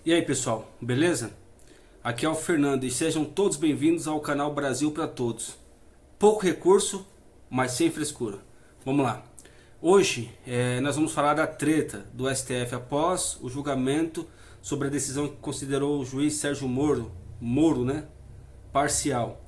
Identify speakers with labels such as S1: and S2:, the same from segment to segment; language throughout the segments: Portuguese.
S1: E aí pessoal, beleza? Aqui é o Fernando e sejam todos bem-vindos ao canal Brasil para Todos. Pouco recurso, mas sem frescura. Vamos lá. Hoje nós vamos falar da treta do STF após o julgamento sobre a decisão que considerou o juiz Sérgio Moro, né, parcial.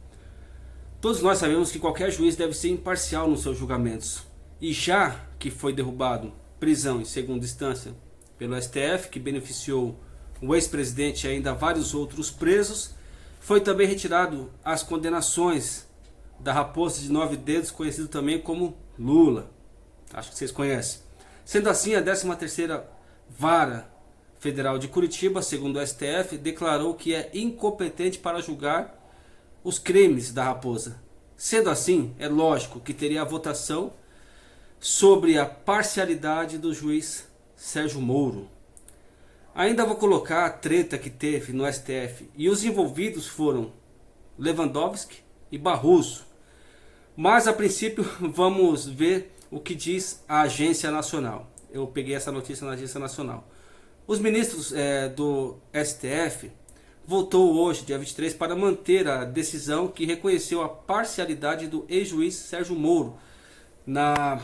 S1: Todos nós sabemos que qualquer juiz deve ser imparcial nos seus julgamentos. E já que foi derrubado prisão em segunda instância pelo STF, que beneficiou o ex-presidente e ainda vários outros presos, foi também retirado as condenações da raposa de 9 dedos, conhecido também como Lula. Acho que vocês conhecem. Sendo assim, a 13ª Vara Federal de Curitiba, segundo o STF, declarou que é incompetente para julgar os crimes da raposa. Sendo assim, é lógico que teria a votação sobre a parcialidade do juiz Sérgio Moro. Ainda vou colocar a treta que teve no STF, e os envolvidos foram Lewandowski e Barroso. Mas a princípio vamos ver o que diz a Agência Nacional. Eu peguei essa notícia na Agência Nacional. Os ministros do STF votou hoje, dia 23, para manter a decisão que reconheceu a parcialidade do ex-juiz Sérgio Moro na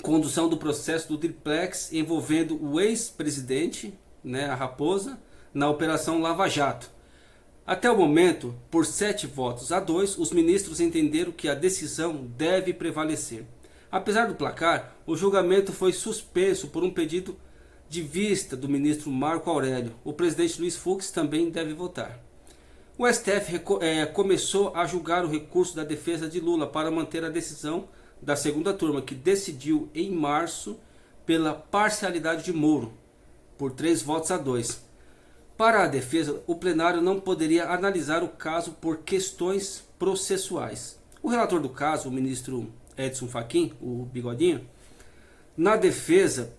S1: condução do processo do triplex envolvendo o ex-presidente, a raposa, na Operação Lava Jato. Até o momento, por 7 votos a 2, os ministros entenderam que a decisão deve prevalecer. Apesar do placar, o julgamento foi suspenso por um pedido de vista do ministro Marco Aurélio. O presidente Luiz Fux também deve votar. O STF começou a julgar o recurso da defesa de Lula para manter a decisão da segunda turma, que decidiu em março pela parcialidade de Moro, por 3 votos a 2. Para a defesa, o plenário não poderia analisar o caso por questões processuais. O relator do caso, o ministro Edson Fachin, o bigodinho, na defesa,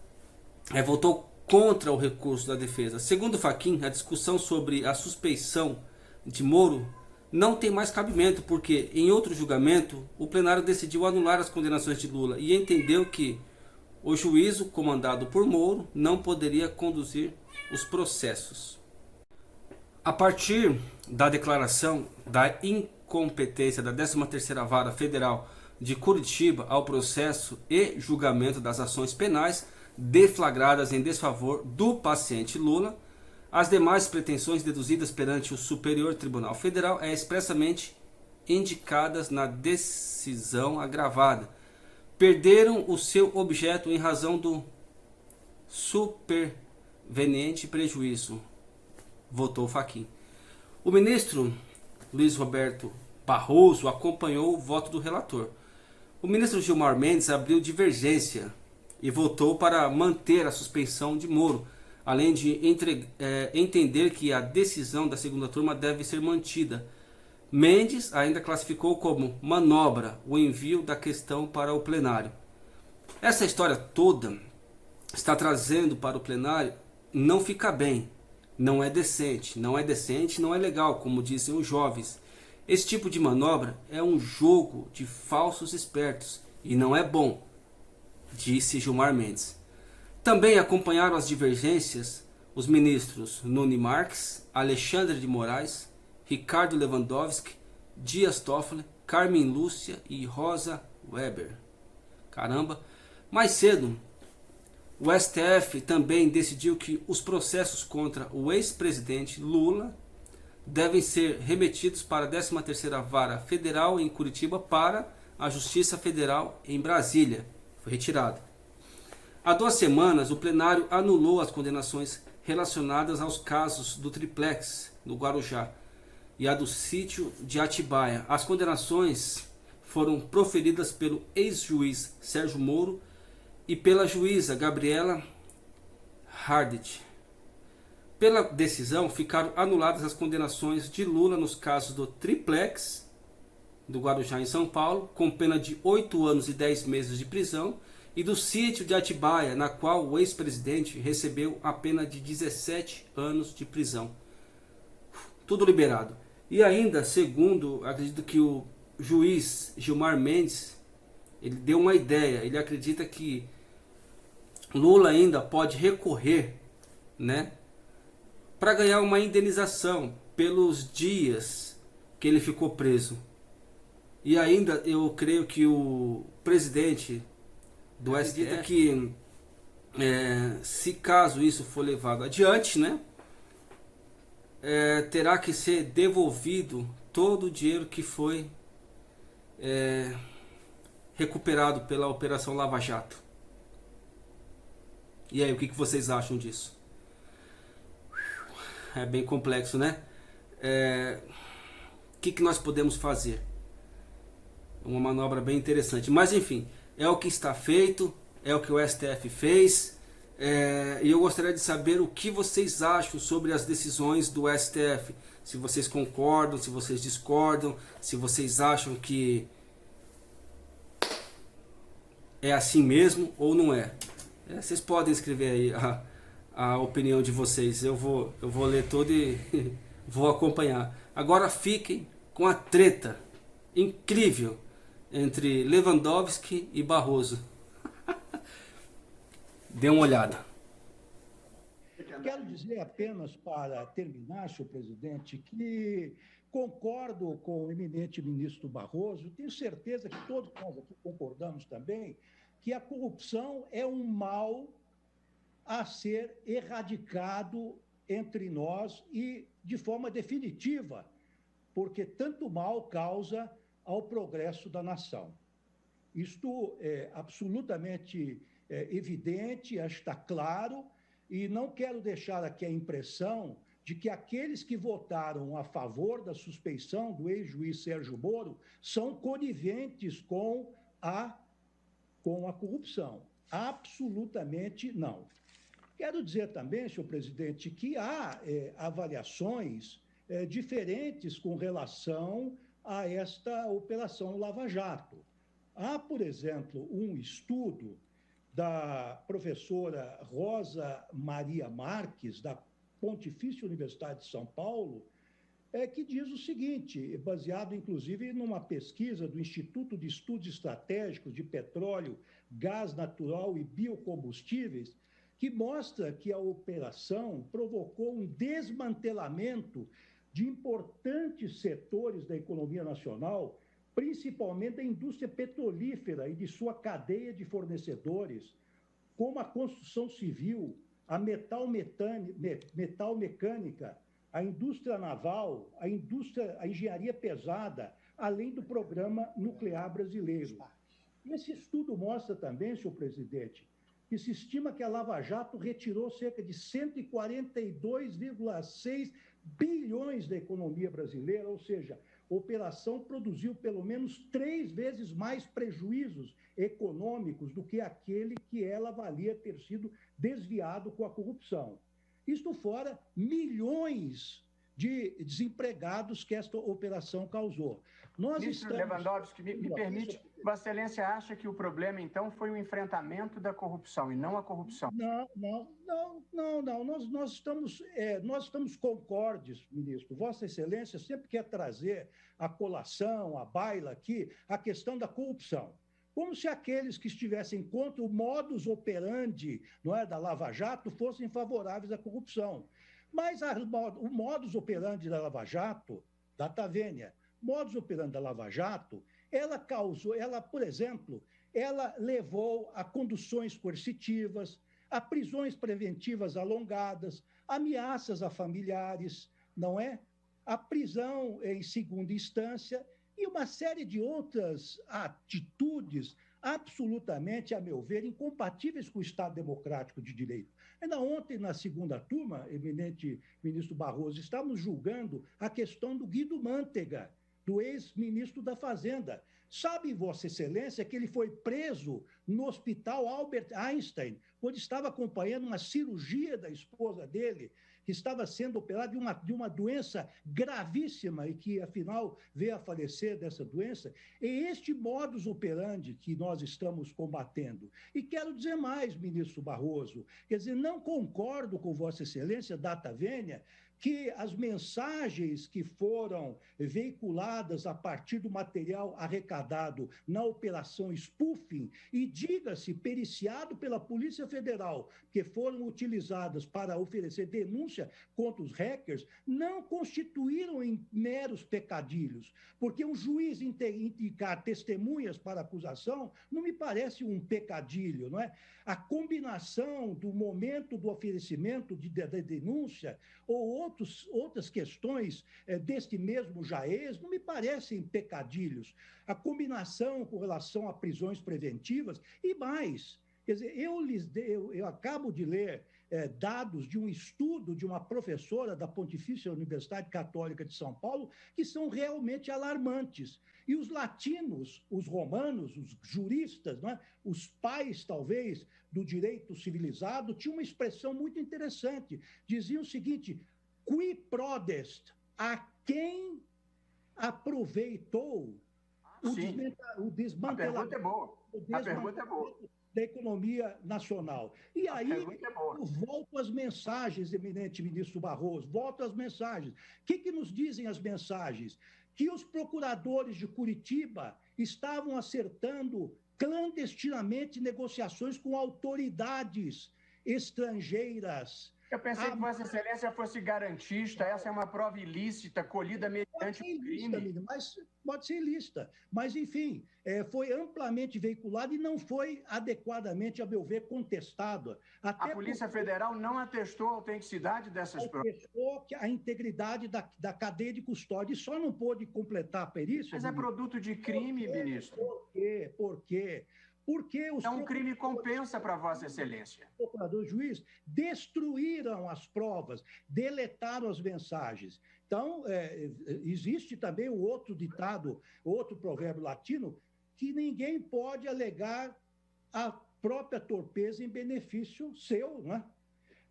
S1: votou contra o recurso da defesa. Segundo Fachin, a discussão sobre a suspeição de Moro não tem mais cabimento, porque em outro julgamento, o plenário decidiu anular as condenações de Lula e entendeu que o juízo comandado por Moro não poderia conduzir os processos. A partir da declaração da incompetência da 13ª Vara Federal de Curitiba ao processo e julgamento das ações penais deflagradas em desfavor do paciente Lula, as demais pretensões deduzidas perante o Superior Tribunal Federal expressamente indicadas na decisão agravada perderam o seu objeto em razão do superveniente prejuízo, votou Fachin. O ministro Luiz Roberto Barroso acompanhou o voto do relator. O ministro Gilmar Mendes abriu divergência e votou para manter a suspensão de Moro, além de entender que a decisão da segunda turma deve ser mantida. Mendes ainda classificou como manobra o envio da questão para o plenário. Essa história toda está trazendo para o plenário não fica bem, não é decente, não é legal, como dizem os jovens. Esse tipo de manobra é um jogo de falsos espertos e não é bom, disse Gilmar Mendes. Também acompanharam as divergências os ministros Nunes Marques, Alexandre de Moraes, Ricardo Lewandowski, Dias Toffoli, Carmen Lúcia e Rosa Weber. Caramba! Mais cedo, o STF também decidiu que os processos contra o ex-presidente Lula devem ser remetidos para a 13ª Vara Federal em Curitiba para a Justiça Federal em Brasília. Foi retirado. Há 2 semanas, o plenário anulou as condenações relacionadas aos casos do triplex no Guarujá e a do sítio de Atibaia. As condenações foram proferidas pelo ex-juiz Sérgio Moro e pela juíza Gabriela Hardt. Pela decisão, ficaram anuladas as condenações de Lula nos casos do triplex do Guarujá em São Paulo, com pena de 8 anos e 10 meses de prisão, e do sítio de Atibaia, na qual o ex-presidente recebeu a pena de 17 anos de prisão. Tudo liberado. E ainda, segundo, acredito que o juiz Gilmar Mendes, ele deu uma ideia, ele acredita que Lula ainda pode recorrer, para ganhar uma indenização pelos dias que ele ficou preso. E ainda eu creio que o presidente do STF, que se caso isso for levado adiante, né, terá que ser devolvido todo o dinheiro que foi recuperado pela Operação Lava Jato. E aí, o que vocês acham disso? É bem complexo, né? O que nós podemos fazer? Uma manobra bem interessante. Mas enfim, é o que está feito, é o que o STF fez. E eu gostaria de saber o que vocês acham sobre as decisões do STF. Se vocês concordam, se vocês discordam, se vocês acham que é assim mesmo ou não é. Vocês podem escrever aí a opinião de vocês. Eu vou ler todo e vou acompanhar. Agora fiquem com a treta incrível entre Lewandowski e Barroso. Dê uma olhada.
S2: Quero dizer apenas, para terminar, senhor presidente, que concordo com o eminente ministro Barroso, tenho certeza que todos nós aqui concordamos também, que a corrupção é um mal a ser erradicado entre nós e de forma definitiva, porque tanto mal causa ao progresso da nação. Isto é absolutamente evidente, está claro, e não quero deixar aqui a impressão de que aqueles que votaram a favor da suspeição do ex-juiz Sérgio Moro são coniventes com a corrupção. Absolutamente não. Quero dizer também, senhor presidente, que há avaliações diferentes com relação a esta Operação Lava Jato. Há, por exemplo, um estudo da professora Rosa Maria Marques, da Pontifícia Universidade de São Paulo, que diz o seguinte, baseado inclusive numa pesquisa do Instituto de Estudos Estratégicos de Petróleo, Gás Natural e Biocombustíveis, que mostra que a operação provocou um desmantelamento de importantes setores da economia nacional, principalmente da indústria petrolífera e de sua cadeia de fornecedores, como a construção civil, a metal mecânica, a indústria naval, a engenharia pesada, além do programa nuclear brasileiro. Esse estudo mostra também, senhor presidente, que se estima que a Lava Jato retirou cerca de 142,6 bilhões da economia brasileira, ou seja, a operação produziu pelo menos 3 vezes mais prejuízos econômicos do que aquele que ela avalia ter sido desviado com a corrupção. Isto fora milhões de desempregados que esta operação causou.
S3: Ministro Lewandowski, me permite, Vossa Excelência acha que o problema, então, foi o enfrentamento da corrupção e não a corrupção?
S2: Não. Nós estamos concordes, ministro. Vossa Excelência sempre quer trazer à colação, à baila aqui, a questão da corrupção. Como se aqueles que estivessem contra o modus operandi, não é, da Lava Jato fossem favoráveis à corrupção. Mas o modus operandi da Lava Jato, data vênia, modus operandi da Lava Jato, por exemplo, ela levou a conduções coercitivas, a prisões preventivas alongadas, ameaças a familiares, não é? A prisão em segunda instância e uma série de outras atitudes absolutamente, a meu ver, incompatíveis com o Estado Democrático de Direito. Ainda ontem, na segunda turma, eminente ministro Barroso, estávamos julgando a questão do Guido Mantega, do ex-ministro da Fazenda. Sabe, Vossa Excelência, que ele foi preso no Hospital Albert Einstein, quando estava acompanhando uma cirurgia da esposa dele, que estava sendo operada de uma doença gravíssima e que, afinal, veio a falecer dessa doença. É este modus operandi que nós estamos combatendo. E quero dizer mais, ministro Barroso, quer dizer, não concordo com Vossa Excelência, data vênia, que as mensagens que foram veiculadas a partir do material arrecadado dado na Operação Spoofing e, diga-se, periciado pela Polícia Federal, que foram utilizadas para oferecer denúncia contra os hackers, não constituíram em meros pecadilhos, porque um juiz indicar testemunhas para acusação não me parece um pecadilho, não é? A combinação do momento do oferecimento da denúncia ou outras questões deste mesmo jaez não me parecem pecadilhos. A combinação com relação a prisões preventivas e mais. Quer dizer, eu acabo de ler dados de um estudo de uma professora da Pontifícia Universidade Católica de São Paulo que são realmente alarmantes. E os latinos, os romanos, os juristas, não é? Os pais, talvez, do direito civilizado, tinham uma expressão muito interessante. Diziam o seguinte: qui prodest, a quem aproveitou o desmantelamento.
S3: A pergunta é boa.
S2: Da economia nacional. E aí, eu volto às mensagens, eminente ministro Barroso, volto às mensagens. O que nos dizem as mensagens? Que os procuradores de Curitiba estavam acertando clandestinamente negociações com autoridades estrangeiras.
S3: Eu pensei que Vossa Excelência fosse garantista, essa é uma prova ilícita, colhida mediante um crime.
S2: Pode ser ilícita, mas, enfim, foi amplamente veiculado e não foi adequadamente, a meu ver, contestado.
S3: A Polícia Federal não atestou a autenticidade dessas provas.
S2: Atestou a integridade da cadeia de custódia e só não pôde completar a perícia.
S3: Mas é produto de crime, ministro.
S2: Por quê? Porque os
S3: um crime compensa para Vossa Excelência.
S2: O procurador juiz destruíram as provas, deletaram as mensagens. Então, existe também o outro ditado, outro provérbio latino, que ninguém pode alegar a própria torpeza em benefício seu, não é?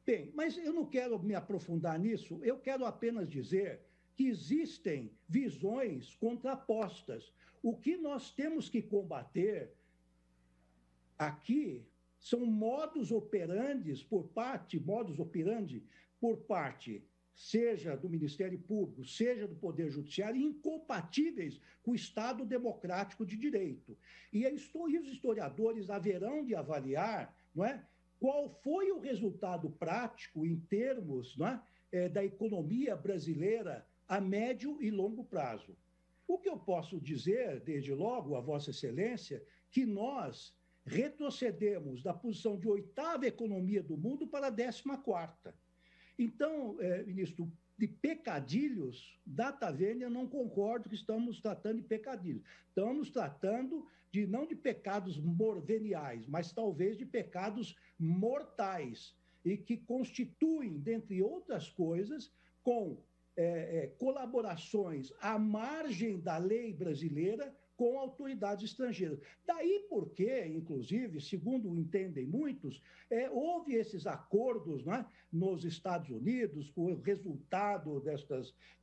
S2: Bem, mas eu não quero me aprofundar nisso, eu quero apenas dizer que existem visões contrapostas. O que nós temos que combater aqui são modus operandi por parte, seja do Ministério Público, seja do Poder Judiciário, incompatíveis com o Estado democrático de direito. E os historiadores haverão de avaliar, não é, qual foi o resultado prático em termos, não é, da economia brasileira a médio e longo prazo. O que eu posso dizer, desde logo, a Vossa Excelência, que nós retrocedemos da posição de 8ª economia do mundo para a 14ª. Então, ministro, de pecadilhos, data vênia, não concordo que estamos tratando de pecadilhos. Estamos tratando não de pecados veniais, mas talvez de pecados mortais, e que constituem, dentre outras coisas, com colaborações à margem da lei brasileira com autoridades estrangeiras. Daí porque, inclusive, segundo entendem muitos, houve esses acordos, né, nos Estados Unidos, com o resultado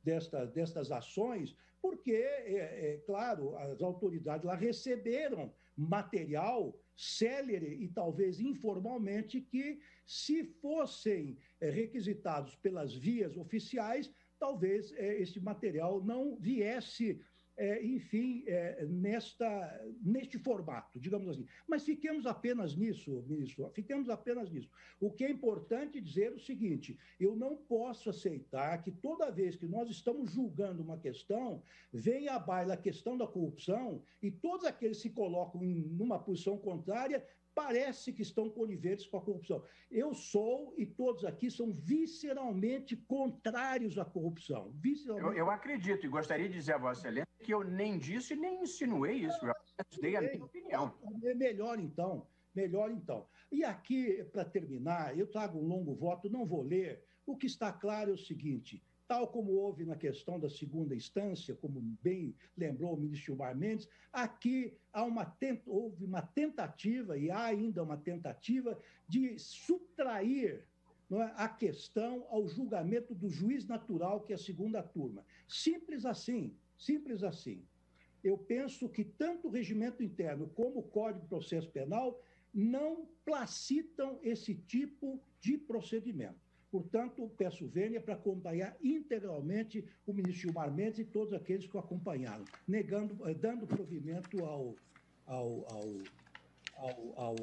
S2: destas ações, porque, claro, as autoridades lá receberam material célere e talvez informalmente que, se fossem requisitados pelas vias oficiais, talvez esse material não viesse enfim, neste formato, digamos assim. Mas fiquemos apenas nisso, ministro, fiquemos apenas nisso. O que é importante dizer é o seguinte: eu não posso aceitar que toda vez que nós estamos julgando uma questão, venha à baila a questão da corrupção e todos aqueles que se colocam numa posição contrária parece que estão coniventes com a corrupção. Eu sou, e todos aqui são visceralmente contrários à corrupção.
S3: Eu acredito, e gostaria de dizer a Vossa Excelência que eu nem disse nem insinuei isso, eu dei a minha opinião.
S2: Melhor então. E aqui, para terminar, eu trago um longo voto, não vou ler. O que está claro é o seguinte: tal como houve na questão da segunda instância, como bem lembrou o ministro Gilmar Mendes, aqui houve uma tentativa, e há ainda uma tentativa, de subtrair, não é, a questão ao julgamento do juiz natural, que é a segunda turma. Simples assim. Eu penso que tanto o regimento interno como o Código de Processo Penal não placitam esse tipo de procedimento. Portanto, peço vênia para acompanhar integralmente o ministro Gilmar Mendes e todos aqueles que o acompanharam, dando provimento ao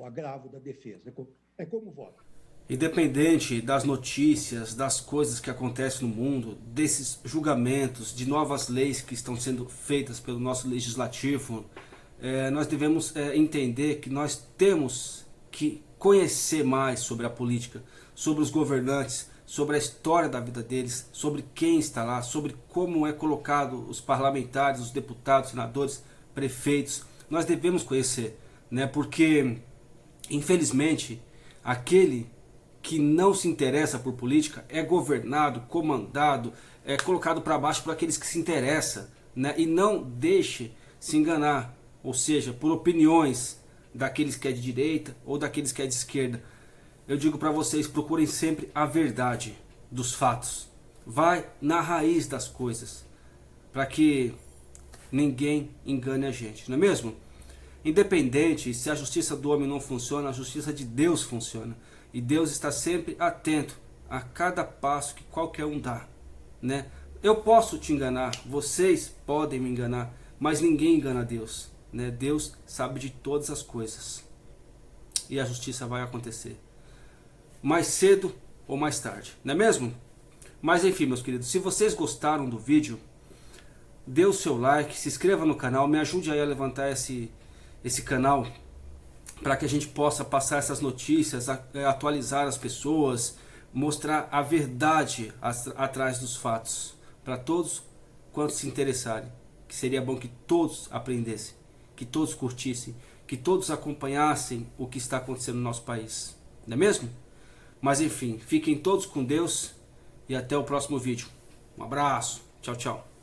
S2: agravo da defesa. É como voto.
S1: Independente das notícias, das coisas que acontecem no mundo, desses julgamentos, de novas leis que estão sendo feitas pelo nosso legislativo, nós devemos entender que nós temos que conhecer mais sobre a política, sobre os governantes, sobre a história da vida deles, sobre quem está lá, sobre como é colocado os parlamentares, os deputados, senadores, prefeitos. Nós devemos conhecer, né? Porque, infelizmente, aquele que não se interessa por política é governado, comandado, é colocado para baixo por aqueles que se interessam, né? E não deixe se enganar, ou seja, por opiniões daqueles que é de direita ou daqueles que é de esquerda. Eu digo para vocês, procurem sempre a verdade dos fatos. Vai na raiz das coisas, para que ninguém engane a gente, não é mesmo? Independente se a justiça do homem não funciona, a justiça de Deus funciona. E Deus está sempre atento a cada passo que qualquer um dá, né? Eu posso te enganar, vocês podem me enganar, mas ninguém engana Deus, né? Deus sabe de todas as coisas. E a justiça vai acontecer. Mais cedo ou mais tarde, não é mesmo? Mas enfim, meus queridos, se vocês gostaram do vídeo, dê o seu like, se inscreva no canal, me ajude aí a levantar esse canal, para que a gente possa passar essas notícias, atualizar as pessoas, mostrar a verdade atrás dos fatos, para todos quantos se interessarem. Que seria bom que todos aprendessem, que todos curtissem, que todos acompanhassem o que está acontecendo no nosso país, não é mesmo? Mas enfim, fiquem todos com Deus e até o próximo vídeo. Um abraço, tchau, tchau.